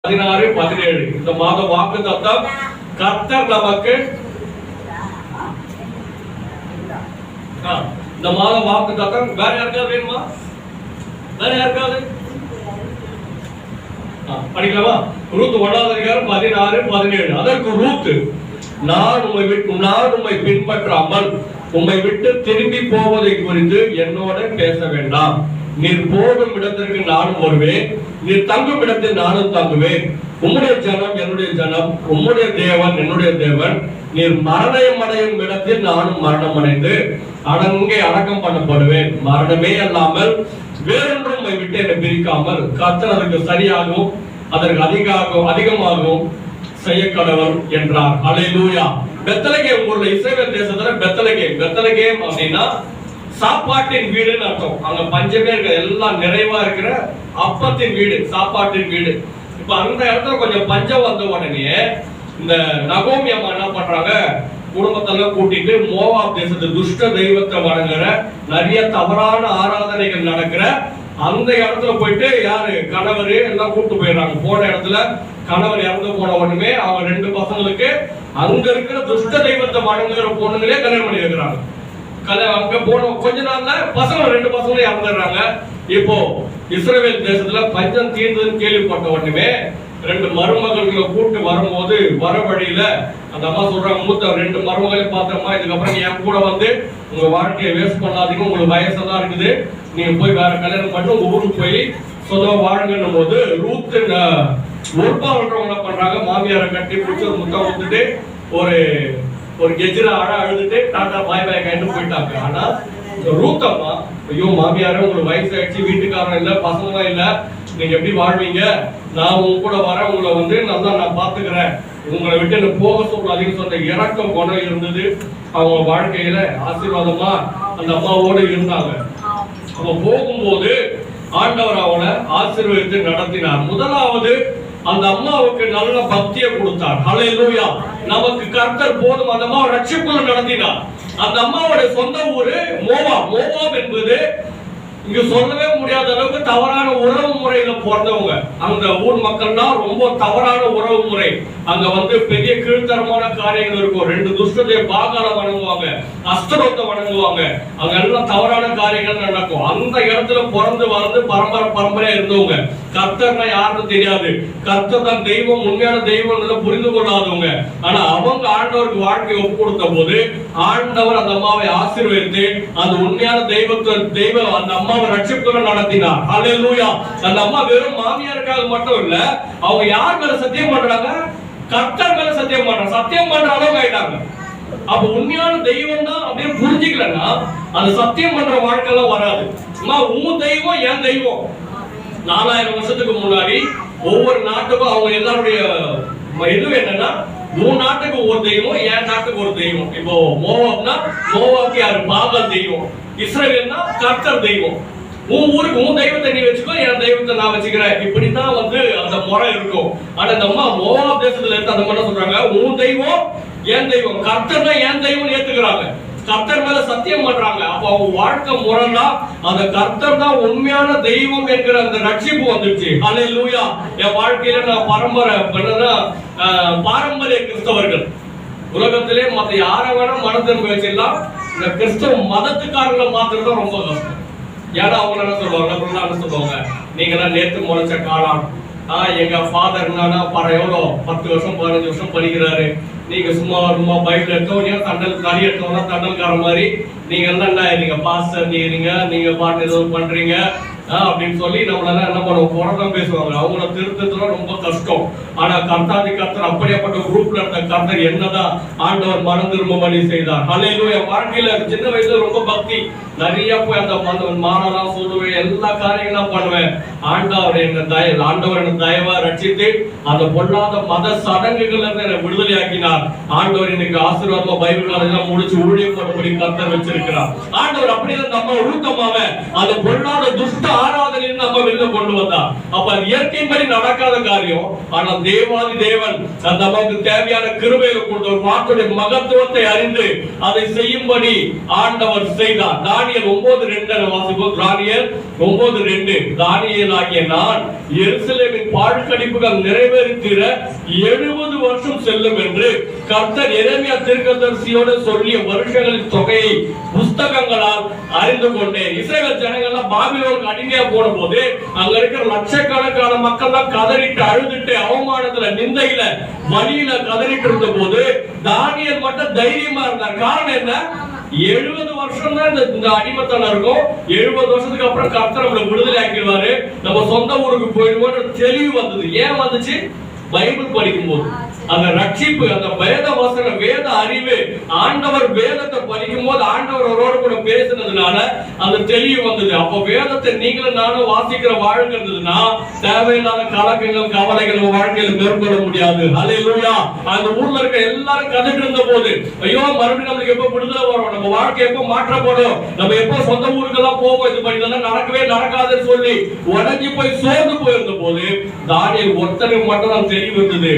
16, 17 இந்த மாத வாக்குத்தத்தம் கர்த்தர் நமக்கு இந்த மாத வாக்குத்தத்தம் வேற யாருக்காவது வேணுமா? வேற யாருக்காவது படிக்கலாமா? ரூத் 1வது அதிகாரம் 16, 17. அதற்கு ரூத், நான் உம்மை பின்பற்றாமல் உம்மை விட்டு திரும்பி போவதை குறித்து என்னோட பேச வேண்டாம். நீர் போகும் இடத்திற்கு நானும் வருவேன், நீர் தங்கும் இடத்தில் நானும் தங்குவேன். உம்முடைய ஜனம் என்னுடைய ஜனம், உம்முடைய தேவன் என்னுடைய தேவன். நீர் மரணம் அடையும் இடத்தில் நானும் மரணம் அடைந்து அங்கே அடக்கம் பண்ணப்படுவேன். மரணமே அல்லாமல் வேறொன்றும் உம்மை விட்டு என்னை பிரிக்காமல் கர்த்தர் அதற்கு சரியாகவும் அதற்கு அதிகமாகவும் செய்ய கடவுள் என்றார். அல்லேலூயா. பெத்லகேம் ஊர்ல, இஸ்ரவேல் தேசத்துல பெத்லகேம் அப்படின்னா சாப்பாட்டின் வீடுன்னு அர்த்தம். அங்க பஞ்சமே இருக்க, எல்லாம் நிறைவா இருக்கிற அப்பத்தின் வீடு, சாப்பாட்டின் வீடு. இப்ப அந்த இடத்துல கொஞ்சம் பஞ்சம் வந்த உடனே இந்த நகோமி அம்மா என்ன பண்றாங்க, குடும்பத்தெல்லாம் கூட்டிட்டு மோவாப் தேசத்து துஷ்ட தெய்வத்தை வணங்குற, நிறைய தவறான ஆராதனைகள் நடக்கிற அந்த இடத்துல போயிட்டு யாரு கணவர் எல்லாம் கூட்டு போயிடுறாங்க. போன இடத்துல கணவர் இறந்து போன உடனே அவங்க 2 பசங்களுக்கு அங்க இருக்கிற துஷ்ட தெய்வத்தை வணங்குற பொண்ணுங்களே கல்யாணம் பண்ணி வைக்கிறாங்க. அங்க போன கொஞ்ச நாள்ல பசங்க 2 பசங்களும் இறந்துடுறாங்க. இப்போ இஸ்ரவேல் தேசத்துல பஞ்சம் தீர்ந்ததுன்னு கேள்விப்பட்ட உடனே 2 மருமகள்களை கூட்டு வரும்போது வர வழியில அந்த அம்மா சொல்றாங்க, மூத்த 2 மருமகளையும் பார்த்தம்மா, இதுக்கப்புறம் என் கூட வந்து உங்க வாழ்க்கையை வேஸ்ட் பண்ணாதீங்க, உங்களுக்கு வயசெல்லாம் இருக்குது, நீங்க போய் வேற கல்யாணம் பண்ணி உங்க ஊருக்கு போய் சொந்தமா வாழுங்கன்னும் போது ரூத் என்ன பண்றாங்க, மாமியாரை கட்டி பிடிச்சி ஒரு முத்தம் கொடுத்துட்டு ஒரு கெஜிரா அழுதுட்டு டாட்டா பாய் பாய் கைட்டு போயிட்டாங்க. ஆனா ரூத் அம்மா, ஐயோ மாமியாரே உங்களுக்கு வயசு ஆயிடுச்சு, வீட்டுக்காரன் இல்ல, பசங்களும் இல்ல, நீங்க எப்படி வாழ்வீங்க, நான் உங்க கூட வரேன், உங்களை வந்து நல்லா நான் பாத்துக்கிறேன், உங்களை விட்டு எனக்கு போக சொல்லாதீங்கன்னு சொன்ன இறக்கம் குணம் இருந்தது. அவங்க வாழ்க்கையில ஆசீர்வாதமா அந்த அம்மாவோடு இருந்தாங்க. அவ போகும்போது ஆண்டவர் அவளை ஆசீர்வதித்து நடத்தினார். முதலாவது அந்த அம்மாவுக்கு நல்ல பக்தியை கொடுத்தார். ஹல்லேலூயா. நமக்கு கர்த்தர் போதும் அந்த அம்மாவை ரட்சிப்புல நடத்தினார். அந்த அம்மாவோட சொந்த ஊரு மோவாப் என்பது இங்க சொல்லவே முடியாத அளவுக்கு தவறான உறவு முறையில பிறந்தவங்க. அந்த ஊர் மக்கள்னா ரொம்ப தவறான உறவு முறை. அங்க வந்து பெரிய கீழ்த்தரமான காரியங்கள் இருக்கும். 2 துஷ்டத்தை பாகால வணங்குவாங்க, அஸ்தரோத்தை வணங்குவாங்க, அங்க எல்லாம் தவறான காரியங்கள் நடக்கும். அந்த இடத்துல பிறந்து வளர்ந்து பரம்பரையா இருந்தவங்க. கர்த்தர்னா யாருன்னு தெரியாது, கர்த்தர் தான் தெய்வம், உண்மையான தெய்வம் புரிந்து கொள்ளாதவங்க. ஆனா அவங்க ஆண்டவருக்கு வாழ்க்கையை ஒப்பு கொடுத்த போது ஆண்டவர் அந்த அம்மாவை ஆசீர்வதித்து அந்த உண்மையான தெய்வம் அந்த அம்மாவை ரட்சிப்புடன் நடத்தினார். ஹல்லேலூயா. அந்த அம்மா வெறும் மாமியாருக்காக மட்டும் இல்ல, அவங்க யார் மேல சத்தியம் பண்றாங்க, கர்த்தர் மேல சத்தியம் பண்றாங்க. சத்தியம் பண்ற அளவுக்கு ஆயிட்டாங்க. அப்ப உண்மையான தெய்வம் தான் அப்படின்னு புரிஞ்சுக்கலன்னா அந்த சத்தியம் பண்ற வாழ்க்கையெல்லாம் வராது. உன் தெய்வம் என் தெய்வம். 4000 வருஷத்துக்கு முன்னாடி ஒவ்வொரு நாட்டுக்கும் அவங்க எல்லாருடைய இது என்னன்னா, உன் நாட்டுக்கு ஒரு தெய்வம், என் நாட்டுக்கு ஒரு தெய்வம். இப்போ மோவாப்னா மோவாப்க்கு யாரு, பாகால் தெய்வம். இஸ்ரவேல்னா கர்த்தர் தெய்வம். உன் ஊருக்கு உன் தெய்வத்தை நீ வச்சுக்கோ, என் தெய்வத்தை நான் வச்சுக்கிறேன். இப்படித்தான் வந்து அந்த முறை இருக்கும். ஆனா இந்த அம்மா மோவாப் தேசத்துல இருந்து அந்த மாதிரி சொல்றாங்க, உன் தெய்வம் என் தெய்வம், கர்த்தர் தான் என் தெய்வம் ஏத்துக்கிறாங்க, கர்த்தர் மேல சத்தியம் பண்றாங்க. அப்ப அவங்க வாழ்க்கை முறைனா அந்த கர்த்தர் தான் உண்மையான தெய்வம் என்கிற அந்த ரட்சிப்பு வந்துச்சு. அல்லேலூயா. என் வாழ்க்கையில நான் பாரம்பரிய கிறிஸ்தவர்கள், உலகத்திலே மத்த யாரை வேணா மன திரும்ப வச்சிடலாம், இந்த கிறிஸ்தவ மதத்துக்காரங்களை மாத்திரம் ரொம்ப கஷ்டம். ஏன்னா அவங்க என்ன சொல்லுவாங்க, நீங்க எல்லாம் நேத்து முளைச்ச காலம், எங்க ஃபாதர் என்னன்னா எவ்வளோ 10 வருஷம் 15 வருஷம் படிக்கிறாரு, நீங்க சும்மா பைபிள் எடுத்தவங்க தண்டல் கறி எடுத்தவங்க தண்டல்கார மாதிரி நீங்க எல்லாம் என்ன, நீங்க பாஸ்டர் நீங்க பாட்டு ஏதோ பண்றீங்க அப்படின்னு சொல்லி நம்மளால என்ன பண்ணுவோம், புறதான் பேசுவாங்க. அவங்கள திருத்தத்துல ரொம்ப கஷ்டம். ஆனா கர்த்தாதி கர்த்தர் அப்படியேப்பட்ட குரூப்ல இருந்த கர்த்தர் என்னதான் ஆண்டவர் மனம் திரும்படி செய்தார். ஹல்லேலூயா. வாழ்க்கையில சின்ன வயசுல ரொம்ப பக்தி, நிறைய போய் அந்த மாறலாம் சொல்லுவேன், எல்லா காரியங்களும் பண்ணுவேன். ஆண்டவர் என்ன தயவா ரட்சித்து அந்த பொல்லாத மத சடங்குகள் இருந்து என்னை விடுதலை ஆக்கினார். ஆண்டவர் இன்னைக்கு ஆசீர்வாதமா பைபிள் எல்லாம் முடிச்சு ஊழியம் பண்ணும்படி கர்த்தர் வச்சிருக்கிறார். ஆண்டவர் அப்படியே நம்ம ஊக்கமாவ அந்த பொல்லாத துஷ்ட ஆராதனையில் நம்ம வெளில கொண்டு வந்தா. அப்ப இயற்கையின்படி நடக்காத காரியம். ஆனா தேவாதி தேவன் நமக்கு தேவையான கிருபையை கொடுத்த ஒரு வார்த்தையுடைய மகத்துவத்தை அறிந்து அதை செய்யும்படி ஆண்டவர் செய்தார். தானியேல் 9:2 வாசிப்போம். தானியேல் 9:2 தானியேல் ஆகிய நான் எருசலேமின் பாழ்கடிப்புகள் நிறைவேறித்தீர 70 வருஷம் செல்லும் என்று கர்த்தர் எரேமியா தீர்க்கதரிசியோடு சொல்லிய வருஷங்களின் தொகையை புஸ்தகங்களால் அறிந்து கொண்டேன். இஸ்ரவேல் ஜனங்கள்லாம் பாபிலோனுக்கு அடிமையா போன போது அங்க இருக்கிற லட்சக்கணக்கான மக்கள் தான் கதறிட்டு அழுதுட்டு அவமானத்துல நிந்தையில வழியில கதறிட்டு இருந்த போது தானியேல் மட்டும் தைரியமா இருந்தார். காரணம் என்ன? 70 வருஷம் தான் இந்த அடிமத்தனம் இருக்கும். 70 வருஷத்துக்கு அப்புறம் கர்த்தர் நம்மளை விடுதலை ஆக்கிடுவாரு, நம்ம சொந்த ஊருக்கு போயிடுவோம் தெளிவு வந்தது. ஏன் வந்துச்சு? பைபிள் படிக்கும் போது அந்த ரட்சிப்பு, அந்த வேத வசனம், வேத அறிவு, ஆண்டவர் வேதத்தை படிக்கும் போது ஆண்டவரோடு கூட பேசினதுனால அந்த தெளிவு வந்தது. அப்ப வேதத்தை நீங்களும் நானும் வாசிக்கிற வாழ்க்கை இருந்ததுன்னா தேவையில்லாத கலக்கங்கள் கவலைகள் வாழ்க்கையில மேற்கொள்ள முடியாது. ஹல்லேலூயா. அந்த ஊர்ல இருக்க எல்லாரும் கதைட்டு இருந்த போது ஐயோ மறுபடியும் நம்மளுக்கு எப்ப விடுதலை வரும், நம்ம வாழ்க்கை எப்ப மாற்றப்படும், நம்ம எப்ப சொந்த ஊருக்கெல்லாம் போவோம், இது பண்ணி நடக்கவே நடக்காதுன்னு சொல்லி உடஞ்சி போய் சோர்ந்து போயிருந்த போது தானியேல் ஒருத்தருக்கு மட்டும் தான் தெளிவு இருந்தது.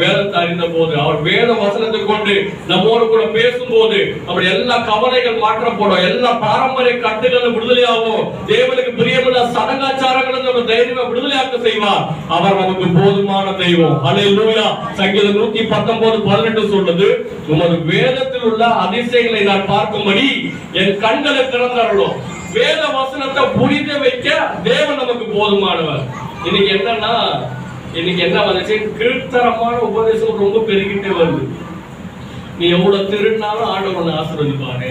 வேதத்தை அறிந்த போது அவர் வேத வசனத்தை கொண்டு நம்மோடு கூட பேசும்போது அப்படி எல்லா கவலைகள் மாற்றப்படும், எல்லா பாரம்பரிய கட்டுகள் விடுதலையாகும், தேவனுக்கு பிரியமுள்ள சடங்காச்சாரங்களும் நம்ம தைரியமா விடுதலையாக்க செய்வார். அவர் நமக்கு போதுமான தெய்வம். ஹல்லேலூயா. சங்கீதம் 119:18 சொல்றது, உமது வேதத்தில் உள்ள அதிசயங்களை நான் பார்க்கும்படி என் கண்களை திறந்தருளும். வேத வசனத்தை புரிந்து வைக்க தேவன் நமக்கு போதுமானவர். இன்னைக்கு என்னன்னா, இன்னைக்கு என்ன வந்துச்சு? கீழ்த்தரமான உபதேசம் ரொம்ப பெருகிட்டே வருது. நீ எவ்வளவு திருநாளும் ஆண்டவனை ஆசீர்வதிப்பாரு,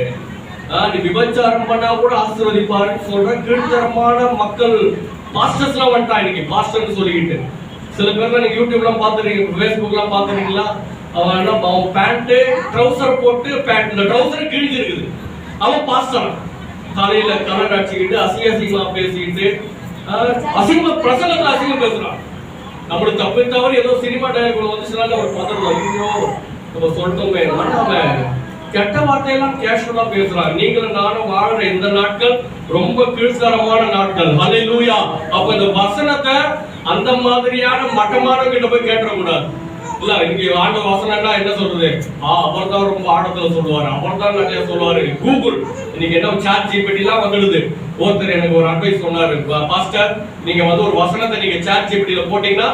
நீ விபச்சாரம் பண்ணா கூட ஆசீர்வதிப்பாருன்னு சொல்ற கீழ்த்தரமான மக்கள் பாஸ்டர்ஸ் எல்லாம் வந்துட்டா. இன்னைக்கு பாஸ்டர்னு சொல்லிக்கிட்டு சில பேர் நீங்க யூடியூப்லாம் பாத்துறீங்க, ஃபேஸ்புக்லாம் பாத்துறீங்களா? அவன் பேண்ட் ட்ரௌசர் போட்டு பேண்ட் இந்த ட்ரௌசர் கிழிஞ்சு இருக்குது, அவன் பாஸ்டர் தலையில கலர் அடிச்சுக்கிட்டு அசிங்கமா பேசிக்கிட்டு அசிங்கமா பிரசங்கத்துல அசிங்கம் பேசுறான். நம்மளுக்கு தப்பு தவறு ஏதோ சினிமா டைரக்டர் வந்துச்சுன்னா அவர் பதறோம், ஐயோ நம்ம சொல்லிட்டோமே. நம்ம கெட்ட வார்த்தையெல்லாம் கேஷுவலா பேசுறாங்க. நீங்களும் நானும் வாழ்ற இந்த நாட்கள் ரொம்ப கீழ்த்தரமான நாட்கள். ஹல்லேலூயா. அப்ப இந்த வசனத்தை அந்த மாதிரியான மட்டமானவங்கிட்ட போய் கேட்டக்கூடாது. இல்ல இன்னைக்கு ஆண்டவர் வசனம்னா என்ன சொல்றது? அவர் தான் ரொம்ப ஆழத்துல சொல்லுவாரு, அவர் தான் நிறைய சொல்லுவாரு. கூகுள் இன்னைக்கு என்ன சாட் ஜிபிடிலாம் வந்துடுது. ஒருத்தர் எனக்கு ஒரு அட்வைஸ் சொன்னாரு, பாஸ்டர் நீங்க வந்து ஒரு வசனத்தை நீங்க சாட் ஜிபிடில போட்டீங்கன்னா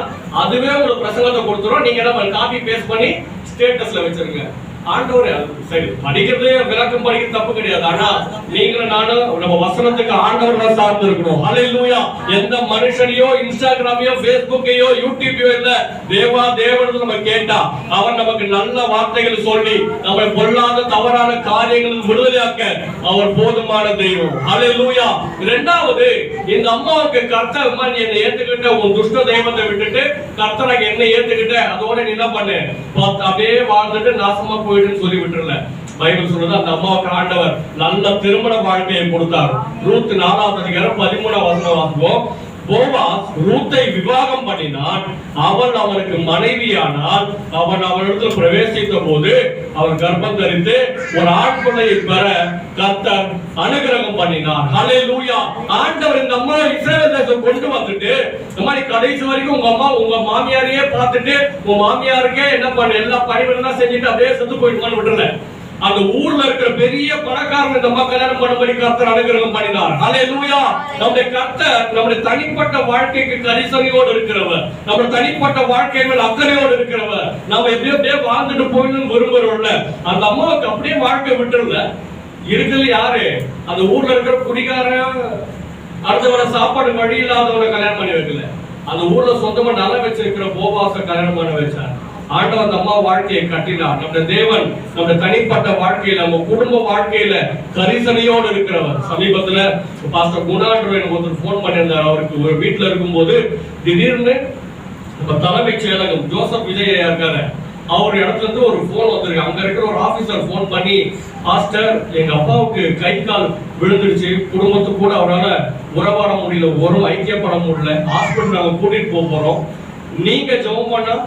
அதுவே உங்களுக்கு பிரசங்கத்தை கொடுத்துரும், நீங்க என்ன காப்பி பேஸ்ட் பண்ணி ஸ்டேட்டஸ்ல வச்சிருங்க. ஆண்டவரே சரி, படிக்கிறது விளக்கம் படிக்கிறது தப்பு கிடையாது. ஆனா நீங்களும் நானும் நம்ம வசனத்துக்கு ஆண்டவரை சார்ந்து இருக்கணும். ஹல்லேலூயா. எந்த மனுஷனையோ இன்ஸ்டாகிராமையோ ஃபேஸ்புக்கையோ யூடியூபையோ இல்ல, தேவா தேவனது நம்ம கேட்டா அவர் நமக்கு நல்ல வார்த்தைகள் சொல்லி நம்மை பொல்லாத தவறான காரியங்களில் விடுதலையாக்க அவர் போதுமான தெய்வம். ஹல்லேலூயா. இரண்டாவது, இந்த அம்மாவுக்கு கர்த்தர் நீ என்னை ஏத்துக்கிட்ட, உன் துஷ்ட தெய்வத்தை விட்டுட்டு கர்த்தராக என்னை ஏத்துக்கிட்ட, அதோட நீ என்ன பண்ணு அப்படியே வாழ்ந்துட்டு நாசமா போயிடுன்னு சொல்லி விட்டுறல. பைபிள் சொல்றது அந்த அம்மாவுக்கு ஆண்டவர் நல்ல திருமண வாழ்க்கையை கொடுத்தார். ரூத் 4:13 வாசிப்போம். போவாஸ் ரூத்தை விவாகம் பண்ணினான், அவள் அவனுக்கு மனைவியானால் அவன் அவனிடத்தில் பிரவேசித்த போது அவன் கர்ப்பம் தரித்து ஒரு ஆண் பிள்ளையை பெற கர்த்தர் அனுகிரகம் பண்ணினார். ஹல்லேலூயா. ஆண்டவர் இந்த அம்மா இஸ்ரவேல் தேசம் கொண்டு வந்துட்டு இந்த மாதிரி கடைசி வரைக்கும் உங்க மாமியாரையே பார்த்துட்டு உங்க மாமியாருக்கே என்ன பண்ண எல்லா பணிவிடைலாம் செஞ்சுட்டு அப்படியே செத்து போயிட்டு விட்டுறல. அந்த ஊர்ல இருக்கிற பெரிய பணக்காரன் இந்த அம்மா கல்யாணம் பண்ணும்படி கர்த்தர் அனுகிரகம் பண்ணினார். ஹல்லேலூயா. நம்முடைய கர்த்தர் நம்முடைய தனிப்பட்ட வாழ்க்கைக்கு கரிசனையோடு இருக்கிறவர், நம்முடைய தனிப்பட்ட வாழ்க்கை மேல் அக்கறையோடு இருக்கிறவர். நம்ம எப்படியோ வாழ்ந்துட்டு போயிடணும்னு விரும்புறோம்ல, அந்த அம்மாவுக்கு அப்படியே வாழ்க்கை விட்டுருல. இருக்குது யாரு? அந்த ஊர்ல இருக்கிற குடிகாரன் அடுத்தவன சாப்பாடு வழி இல்லாதவனை கல்யாணம் பண்ணி வைக்கல, அந்த ஊர்ல சொந்தமா நல்லா வச்சிருக்கிற போவாச கல்யாணம் பண்ண வச்சார். ஆண்டவர் அந்த அம்மா வாழ்க்கையை கட்டினார். நம்முடைய தேவன் நம்முடைய தனிப்பட்ட வாழ்க்கையில, நம்ம குடும்ப வாழ்க்கையில கரிசனையோடு இருக்கிறவர். சமீபத்துல பாஸ்டர் குணான்று எனக்கு ஒருத்தர் போன் பண்ணியிருந்தார். அவருக்கு ஒரு வீட்டுல இருக்கும்போது திடீர்னு தலைமைச் செயலகம் ஜோசப் விஜய் இருக்காரு, அவர் இடத்துல இருந்து ஒரு போன் வந்திருக்கு. அங்க இருக்கிற ஒரு ஆபீசர் போன் பண்ணி, பாஸ்டர் எங்க அப்பாவுக்கு கை கால் விழுந்துருச்சு, குடும்பத்துக்கு கூட அவரால் உறவாட முடியல, ஒரு ஐக்கியப்பட முடியல, ஹாஸ்பிட்டல் நாங்க கூட்டிட்டு போறோம், நீங்க ஜெபம் பண்ணா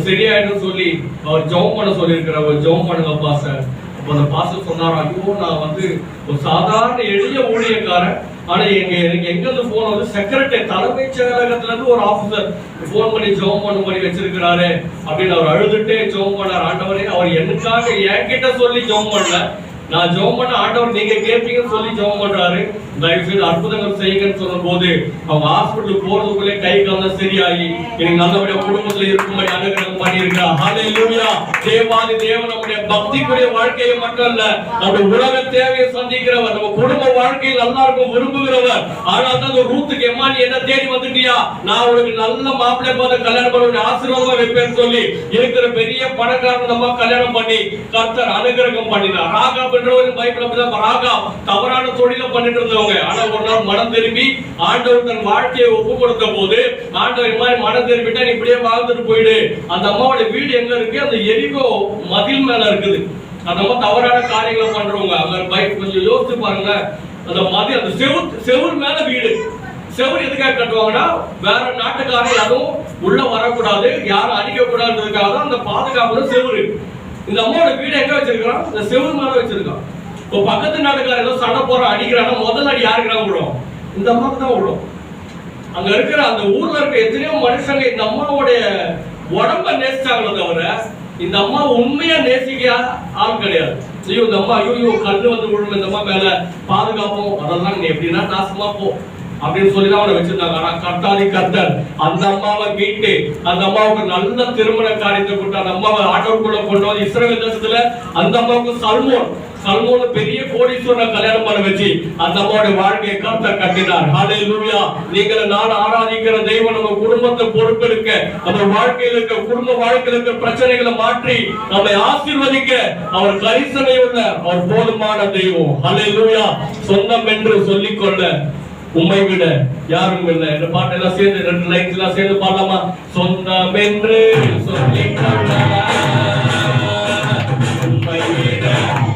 சரியாயிடும் சொல்லி அவர் ஜெபம் பண்ண சொல்லியிருக்கிறார். ஜெபம் பண்ணுங்க பாஸ்டர். அப்ப அந்த பாஸ்டர் சொன்னார், ஐயோ நான் வந்து ஒரு சாதாரண எளிய ஊழியக்காரன், ஆனா எனக்கு எங்க இருந்து போன் வந்து செக்ரட்டரி தலைமைச் செயலகத்துல இருந்து ஒரு ஆபீசர் போன் பண்ணி ஜெபம் பண்ணும்படி வச்சிருக்கிறாரு அப்படின்னு அவர் அழுதுட்டே ஜெபம் பண்ணார். ஆண்டவரே, அவர் எனக்காக என்கிட்ட சொல்லி ஜெபம் பண்ணல, நான் ஜெபம் பண்ண ஆண்டவர் நீங்க கேட்பீங்கன்னு சொல்லி ஜெபம் பண்றாரு. தயவு செய்து அற்புதங்கள் செய்யுங்கன்னு சொல்லும் போது அவங்க ஹாஸ்பிட்டலுக்கு போறதுக்குள்ளே கை காலம் சரியாகி எனக்கு நல்லபடியா குடும்பத்துல இருக்கும்படி அனுகிரகம் பண்ணி இருக்கிறார். ஹல்லேலூயா. தேவாதி தேவன் நம்முடைய பக்திக்குரிய வாழ்க்கையை மட்டும் இல்ல, நம்முடைய உலக தேவையை சந்திக்கிறவர், நம்ம குடும்ப வாழ்க்கையில் எல்லாருக்கும் விரும்புகிறவர். ஆனால் தான் ரூத்துக்கு எம்மா நீ என்ன தேடி வந்துட்டியா, நான் உனக்கு நல்ல மாப்பிள்ளை பார்த்து கல்யாணம் பண்ண ஆசீர்வாதமா வைப்பேன்னு சொல்லி இருக்கிற பெரிய பணக்காரன் நம்ம கல்யாணம் பண்ணி கர்த்தர் அனுகிரகம் பண்ணினார். ராகா தவறான தொழில பண்ணிட்டு இருந்தவங்க, ஆனா ஒரு நாள் மனம் திரும்பி ஆண்டவர் தன் வாழ்க்கையை ஒப்பு கொடுத்த போது ஆண்டவர் இந்த மாதிரி மனம் திரும்பிட்டா நீ இப்படியே வாழ்ந்துட்டு போயிடு. அந்த அம்மாவோட வீடு எங்க இருக்கு, அந்த எரிகோ மதில் மேல இருக்குது. அந்த அம்மா தவறான காரியங்களை பண்றவங்க, அங்க பைக் கொஞ்சம் யோசிச்சு பாருங்க. அந்த மதில், அந்த செவுர் மேல வீடு. செவுர் எதுக்காக கட்டுவாங்கன்னா வேற நாட்டுக்காரங்க யாரும் உள்ள வரக்கூடாது, யாரும் அடிக்க கூடாதுன்றதுக்காக தான் அந்த பாதுகாப்பு செவுரு. இந்த அம்மாவோட வீடு எங்க வச்சிருக்கான், இந்த செவுர் மேல வச்சிருக்கான். இப்போ பக்கத்து நாட்டுக்கார ஏதோ சண்டை போற அடிக்கிறாங்க, முதல் அடி யாருக்குறாங்க விடும், இந்த அம்மாவுக்கு தான் விடும். அங்க இருக்கிற அந்த ஊர்ல இருக்க எத்தனையோ மனுஷங்க இந்த அம்மாவுடைய உடம்ப நேசிச்சாங்களோ தவிர இந்த அம்மா உண்மையா நேசிக்க ஆள் கிடையாது. ஐயோ இந்த அம்மா, ஐயோ கண்ணு வந்து விழும், இந்த அம்மா மேல பாதுகாப்போம், அதெல்லாம் நீ எப்படின்னா நாசமா போ அப்படின்னு சொல்லிதான் அவனை வச்சிருந்தாங்க. ஆனா கர்த்தாதி கர்த்தர் அந்த அம்மாவை மீட்டு அந்த அம்மாவுக்கு நல்ல திருமண காரியத்தை கொடுத்து அந்த அம்மாவை ஆண்டவருக்குள்ள கொண்டு வந்து இஸ்ரவேல் தேசத்துல அந்த அம்மாவுக்கு சல்மோன் பெரிய கோடீஸ்வரனை கல்யாணம் பண்ண வச்சு அந்த அம்மாவுடைய வாழ்க்கையை கர்த்தர் கட்டினார். ஹல்லேலூயா. நீங்கள் நான் ஆராதிக்கிற தெய்வம் நம்ம குடும்பத்தை பொறுப்பெடுக்க, நம்ம வாழ்க்கையில் இருக்க குடும்ப வாழ்க்கையில் இருக்க பிரச்சனைகளை மாற்றி நம்மை ஆசீர்வதிக்க அவர் கரிசனை உள்ள அவர் போதுமான தெய்வம். ஹல்லேலூயா. சொந்தம் என்று சொல்லிக்கொள்ள உம்மை விட யாரும் இல்லை என்ற பாட்டெல்லாம் சேர்ந்து 2 லைன்ஸ் எல்லாம் சேர்ந்து பாடலாமா? சொந்தம் என்று சொல்லிக்கொள்ள உம்மை விட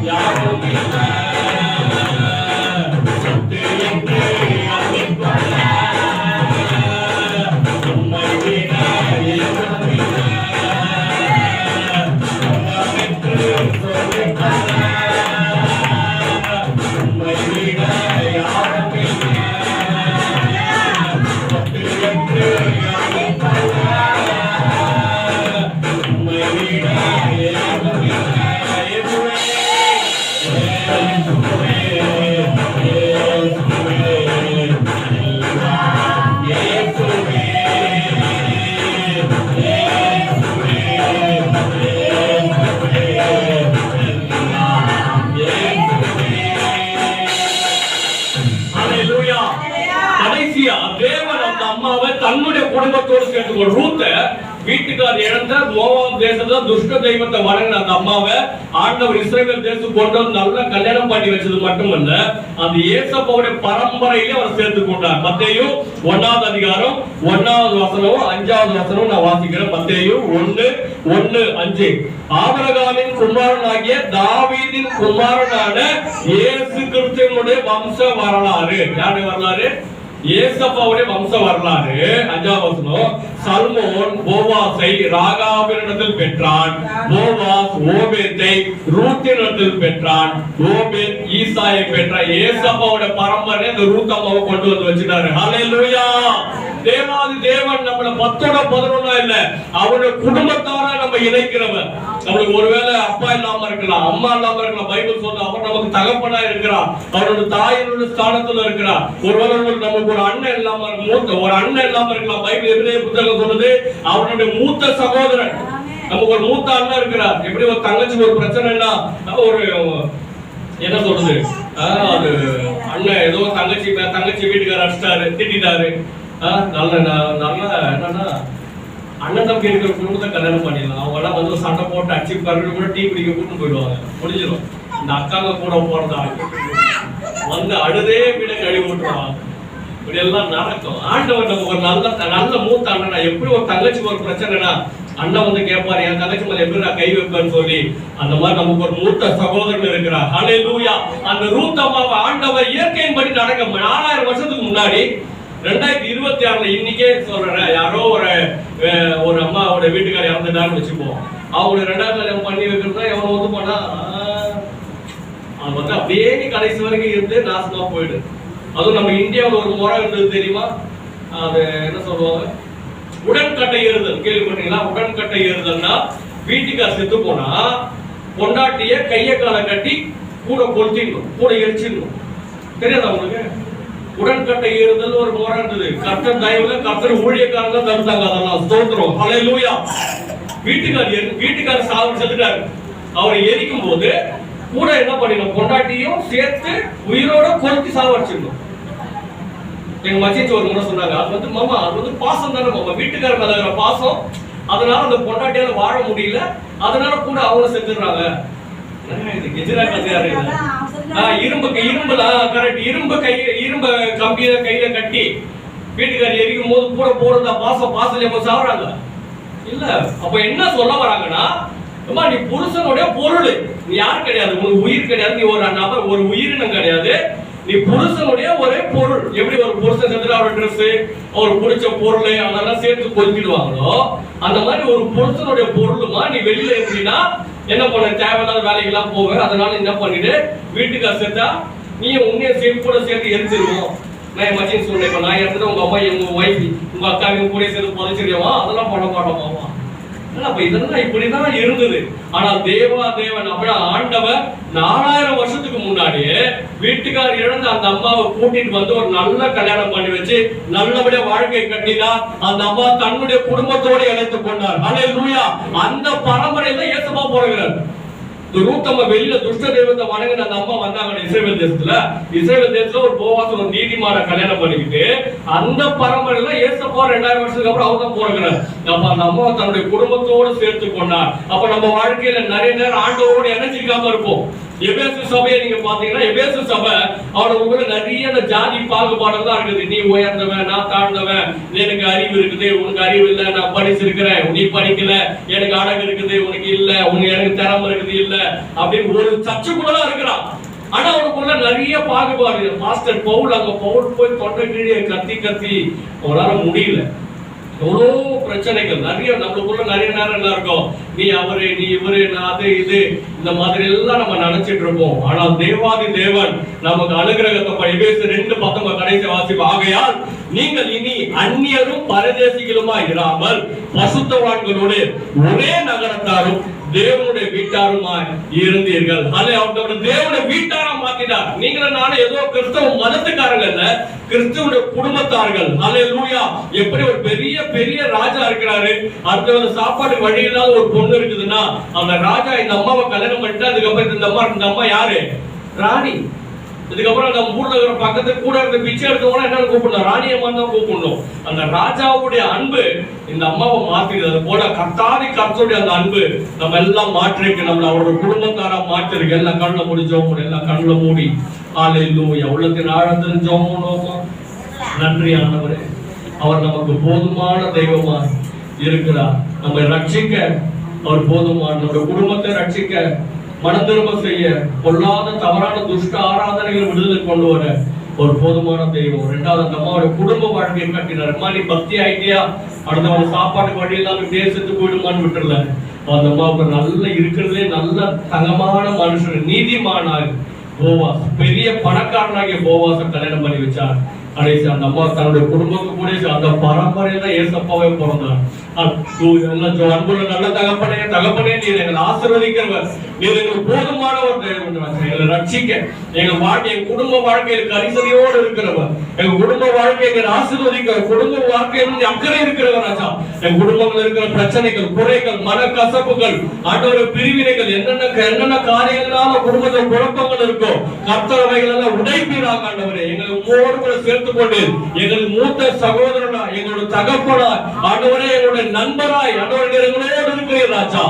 யாரும் இல்லை, சொத்து என்று சொல்லிக்கொள்ள உம்மை விட யாரும் இல்லை, சொந்தம் என்று சொல்லிக்கொள்ள உம்மை விட யாரும் இல்லை. தேவன் அந்த அம்மாவை தன்னுடைய குடும்பத்தோடு சேர்த்து ரூத்த வீட்டுக்கார் இழந்த மோவாப் தேசத்துல துஷ்ட தெய்வத்தை வணங்கின அந்த அம்மாவை ஆண்டவர் இஸ்ரவேல் தேசத்துக்கு கொண்டு வந்து நல்ல கல்யாணம் பண்ணி வச்சது மட்டுமல்ல, அந்த ஏசப்பாவுடைய பரம்பரையிலே அவர் சேர்த்து கொண்டார். மத்தேயு 1வது அதிகாரம் 1வது வசனம் 5வது வசனம் நான் வாசிக்கிறேன். மத்தேயு 1:1-5. ஆபிரகாமின் குமாரனாகிய தாவீதின் குமாரனான இயேசு கிறிஸ்துவினுடைய வம்ச வரலாறு. யாருடைய வரலாறு? ஏசப்பாவுடைய வம்ச வரலாறு. 5வது வசனம். சல்மோன் போவாசை ராகாவினிடத்தில் பெற்றான், போவாஸ் ஓபேத்தை ரூத்தினிடத்தில் பெற்றான், ஓபேத் ஈசாயை பெற்றான். ஏசப்பாவுடைய பரம்பரை இந்த ரூத் அம்மாவை கொண்டு வந்து வச்சிட்டாரு. ஹல்லேலூயா. தேவாதி தேவன் நம்மள 10-11 இல்ல, அவருடைய குடும்பத்தாரா நம்ம இணைக்கிறவர். நம்மளுக்கு ஒருவேளை அப்பா இல்லாம இருக்கலாம், அம்மா இல்லாம இருக்கலாம், பைபிள் சொல்ற அவர் நமக்கு தகப்பனா இருக்கிறார், அவரோட தாயினுடைய ஸ்தானத்துல இருக்கிறார். ஒருவேளை நமக்கு ஒரு அண்ணன் இல்லாம ஒரு அண்ணன் இல்லாம இருக்கலாம், பைபிள் எபிரேய புத்தகம் சொல்லுது அவருடைய மூத்த சகோதரன். நமக்கு ஒரு மூத்த அண்ணன் இருக்கிறார். எப்படி ஒரு தங்கச்சி ஒரு பிரச்சனைனா ஒரு என்ன சொல்றது, அது அண்ணன் ஏதோ தங்கச்சி வீட்டுக்கார அடிச்சிட்டாரு, திட்டாரு, நல்ல என்னன்னா அண்ணன் தம்பி இருக்கிற குடும்பத்தை கல்யாணம் பண்ணிடலாம். அவங்க எல்லாம் வந்து சண்டை போட்டு அடிச்சு பிறகு கூட டீ குடிக்க கூட்டு போயிடுவாங்க, முடிஞ்சிடும். இந்த அக்காங்க கூட போறதா வந்து அழுதே வீட கழுவி விட்டுருவாங்க. இப்படி எல்லாம் நடக்கும். ஆண்டவர் நம்ம ஒரு நல்ல மூத்த அண்ணனா, எப்படி ஒரு தங்கச்சி ஒரு பிரச்சனைனா அண்ணன் வந்து கேட்பாரு, என் தங்கச்சி மேல எப்படி நான் கை வைப்பேன்னு சொல்லி. அந்த மாதிரி நமக்கு ஒரு மூத்த சகோதரன் இருக்கிறார். ஹல்லேலூயா. அந்த ரூத் அம்மாவை ஆண்டவர் இயற்கையின்படி நடக்க 4000 வருஷத்துக்கு முன்னாடி 2026 இன்னைக்கே சொல்றேன், யாரோ ஒரு அம்மாவோட வீட்டுக்கார இறந்துட்டான்னு வச்சுப்போம், அவங்க 2வது கல்யாணம் பண்ணி வைக்கிறதா எவ்வளவு வந்து போனா அது வந்து அப்படியே கடைசி வரைக்கும் இருந்து நாசமா போயிடு. அதுவும் நம்ம இந்தியாவில் ஒரு முறை இருந்தது தெரியுமா? அது என்ன சொல்லுவாங்க, உடன்கட்டை ஏறுதல். கேள்விப்பட்டீங்களா? உடன்கட்டை ஏறுதல்னா வீட்டுக்கார் செத்து போனா பொண்டாட்டிய கைய காலை கட்டி கூட கொளுத்திடணும், கூட எரிச்சிடணும். தெரியாதா உங்களுக்கு? உடன்கட்டை ஏறுதல் ஒரு முறை இருந்தது. கர்த்தர் தயவுல கர்த்தர் ஊழியக்காரங்க தடுத்தாங்க. அதெல்லாம் ஸ்தோத்திரம், ஹல்லேலூயா. வீட்டுக்காரர் சாவு செத்துட்டாரு. அவரை எரிக்கும் போது கூட என்ன பண்ணிடணும், பொண்டாட்டியும் சேர்த்து உயிரோட கொளுத்தி சாவடிச்சிடணும். எங்க மச்சிச்சு ஒரு முறை சொன்னாங்க, அது மாமா அது பாசம் தானே மாமா, வீட்டுக்காரர் மேல இருக்கிற பாசம், அதனால அந்த பொண்டாட்டியால வாழ முடியல, அதனால கூட அவங்க செத்துறாங்க. இரும்பு கம்பியில கையில கட்டி வீட்டுக்காரர் எரிக்கும் போது கூட போறதா பாசம், பாசம் சாவுறாங்க இல்ல. அப்ப என்ன சொல்ல வராங்கன்னா, நீ புருஷனுடைய பொருள், நீ யார் கிடையாது, உனக்கு உயிர் கிடையாது, நீ ஒரு நபர், ஒரு உயிரினம் கிடையாது, நீ புருஷனுடைய ஒரே பொருள். எப்படி ஒரு புருஷன் செத்துட்டு அவரோட ட்ரெஸ், அவர் பிடிச்ச பொருள் அதெல்லாம் சேர்த்து கொளுத்திடுவாங்களோ, அந்த மாதிரி ஒரு புருஷனுடைய பொருளுமா நீ வெளியில இருந்தீங்கன்னா என்ன பண்ண, தேவையில்லாத வேலைக்கெல்லாம் போவ. அதனால என்ன பண்ணிட்டு வீட்டுக்கார சேர்த்தா நீ உண்மையை சேர்த்து கூட சேர்த்து எரிச்சிருவோம். நான் மச்சின்னு சொன்னேன், இப்ப நான் எடுத்துட்டு உங்க அம்மா, உங்க ஒய்ஃப், உங்க அக்கா கூட சேர்த்து புதைச்சிருவா, அதெல்லாம் பண்ண மாட்டோமாமா. இதெல்லாம் இப்படிதான் இருந்தது. ஆனா தேவன் அப்ப ஆண்டவர் 4000 வருஷத்துக்கு முன்னாடியே வீட்டுக்காரர் இழந்த அந்த அம்மாவை கூட்டிட்டு வந்து ஒரு நல்ல கல்யாணம் பண்ணி வச்சு நல்லபடியா வாழ்க்கை கட்டினா அந்த அம்மா தன்னுடைய குடும்பத்தோட இணைத்துக் கொண்டார். ஹல்லேலூயா. அந்த பரம்பரையில இயேசுவா போகிறார். ரூத்தம்மா வெளியில துஷ்ட தெய்வத்தை வணங்கின அந்த அம்மா வந்தாங்க இஸ்ரவேல் தேசத்துல ஒரு போவாஸ் ஒரு நீதிமான கல்யாணம் பண்ணிக்கிட்டு அந்த பரம்பரையில ஏசப்பா 2000 வருஷத்துக்கு அப்புறம் அவர் தான் போறாரு. அப்ப அந்த அம்மா தன்னுடைய குடும்பத்தோடு சேர்த்து கொண்டார். அப்ப நம்ம வாழ்க்கையில நிறைய நேரம் ஆண்டவரோட இணைச்சிக்காம இருப்போம். எபேசு சபையை நீங்க பாத்தீங்கன்னா, எபேசு சபை அவனுக்கு நிறைய ஜாதி பாகுபாடு தான் இருக்குது. நீ உயர்ந்தவன், நான் தாழ்ந்தவன், எனக்கு அறிவு இருக்குது, உனக்கு அறிவு இல்ல, நான் படிச்சிருக்கிறேன், நீ படிக்கல, எனக்கு அழகு இருக்குது, உனக்கு இல்ல, உனக்கு எனக்கு திறமை இருக்குது இல்ல, அப்படின்னு ஒரு சர்ச்சுக்குள்ளதான் இருக்கிறான். ஆனா அவனுக்குள்ள நிறைய பாகுபாடு. மாஸ்டர் பவுல் அங்க பவுல் போய் தொண்டை கீழே கத்தி அவரால முடியல. எவ்வளோ பிரச்சனைகள் நிறைய நம்மளுக்குள்ள நிறைய நேரம் என்ன இருக்கும், நீ அவரு, நீ இவரு, நான் அது இது, இந்த மாதிரி எல்லாம் நம்ம நினைச்சிட்டு இருப்போம். ஆனால் தேவாதி தேவன் நமக்கு அனுகிரகத்தை எபேசு 2:19 கடைசி வாசிப்பு, ஆகையால் நீங்கள் இனி அந்நியரும் பரதேசிகளுமா இராமல் பசுத்தவான்களோடு ஒரே நகரத்தாரும் தேவனுடைய வீட்டாருமா இருந்தீர்கள். தேவனுடைய வீட்டாரா மாத்தினார். நீங்களும் நானும் ஏதோ கிறிஸ்தவ மதத்துக்காரங்க இல்ல, கிறிஸ்துவனுடைய குடும்பத்தார்கள். ஹல்லேலூயா. எப்படி ஒரு பெரிய பெரிய ராஜா இருக்கிறாரு, அடுத்த சாப்பாடு வழி இல்லாத ஒரு பொண்ணு இருக்குதுன்னா அந்த ராஜா இந்த அம்மாவை கல்யாணம் பண்ணிட்டு அதுக்கப்புறம் இந்த அம்மா யாரு, ராணி. இதுக்கப்புறம் நம்ம ஊர்ல இருக்கிற பக்கத்து கூட இருந்த பிச்சை எடுத்தவங்க என்ன கூப்பிடணும், ராணியம்மா தான் கூப்பிடணும். அந்த ராஜாவுடைய அன்பு இந்த அம்மாவை மாத்திருக்கு. அது போல கர்த்தருடைய அந்த அன்பு நம்ம எல்லாம் மாற்றிருக்கு. நம்மள அவரோட குடும்பத்தாரா மாற்றிருக்கு. எல்லாம் கண்ணுல முடிஞ்சோம், எல்லாம் கண்ணுல மூடி ஹல்லேலூயா உள்ளத்தின் ஆழத்தில் ஜெபம். நன்றி ஆண்டவரே, அவர் நமக்கு போதுமான தெய்வமா இருக்கிறார். நம்மை ரட்சிக்க அவர் போதுமான, நம்முடைய குடும்பத்தை ரட்சிக்க, மனம் திரும்ப செய்ய, பொல்லாத தவறான துஷ்ட ஆராதனைகளை விடுதலை கொண்டு வர ஒரு போதுமான தெய்வம். 2வது அந்த அம்மாவுடைய குடும்ப வாழ்க்கையை கட்டினார். நீ பக்தி ஆயிட்டியா, அடுத்தவங்க சாப்பாடு வழி இல்லாம தேசத்து போயிடுமான்னு விட்டுறல. அந்த அம்மாவுக்கு நல்ல இருக்கிறதுலே நல்ல தங்கமான மனுஷன், நீதிமானாக போவாஸ், பெரிய பணக்காரனாகிய போவாச கல்யாணம் பண்ணி வச்சார். கடைசி அந்த அம்மா தன்னுடைய குடும்பத்துக்கு கூட அந்த பரம்பரையில ஏசப்பாவே பிறந்தார். அன்புள்ள நல்ல தகப்பனே நீர் எங்களை ஆசீர்வதிக்கிறவர், நீர் எங்களுக்கு போதுமானவர், எங்களை ரட்சிக்க, எங்க குடும்ப வாழ்க்கையில் கரிசனையோடு இருக்கிறவர், எங்க குடும்ப வாழ்க்கையை ஆசீர்வதிக்க, குடும்ப வாழ்க்கையில் அக்கறை இருக்கிறவர் ராஜா. எங்க குடும்பங்கள் இருக்கிற பிரச்சனைகள், குறைகள், மனக்கசப்புகள், ஆண்டவர பிரிவினைகள், என்னென்ன காரியங்களால குடும்பத்தில் குழப்பங்கள் இருக்கோ கர்த்தர் அவைகள் எல்லாம் உடைப்பீராக ஆண்டவரே. எங்களை உங்களோடு சேர்த்து கொண்டு எங்கள் மூத்த சகோதரனா, எங்களோட தகப்பனா, ஆண்டவரே எங்களுடைய நண்பராய், ஆண்டவரே எங்களோடு இருக்கிறீர் ராஜா.